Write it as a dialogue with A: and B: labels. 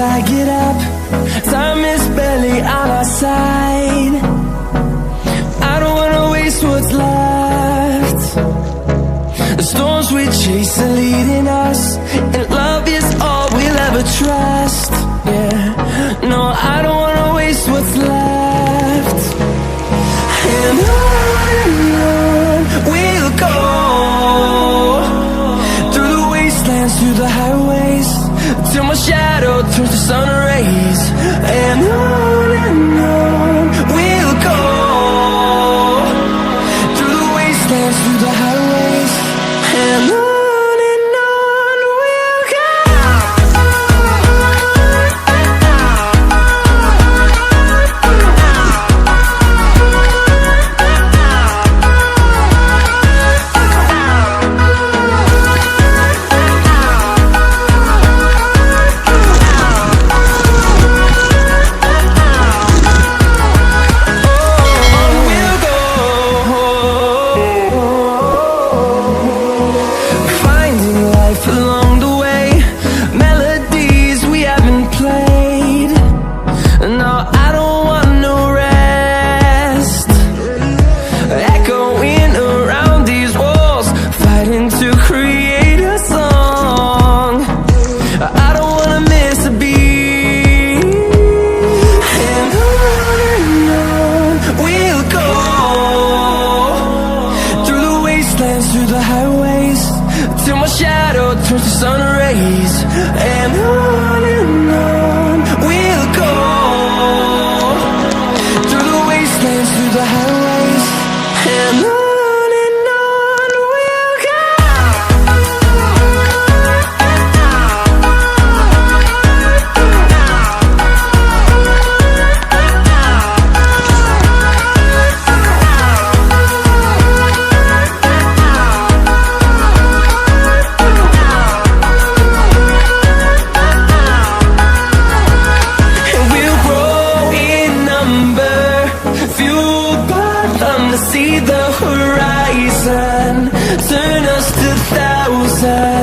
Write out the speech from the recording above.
A: I get up, time is barely on our side. I don't wanna waste what's left. The storms we chase are leading us, and love is all we'll ever trust. Yeah, no, I don't wanna waste what's left. And on we'll go, through the wastelands, through the highways, till my shadow turns to sun rays. And on we'll go, through the wastelands, through the highways, and on we'll go. Through the highways, till my shadow turns to sun rays. And on we'll go, through the wastelands, through the highways, and on we'll go. See the horizon, turn us to thousands.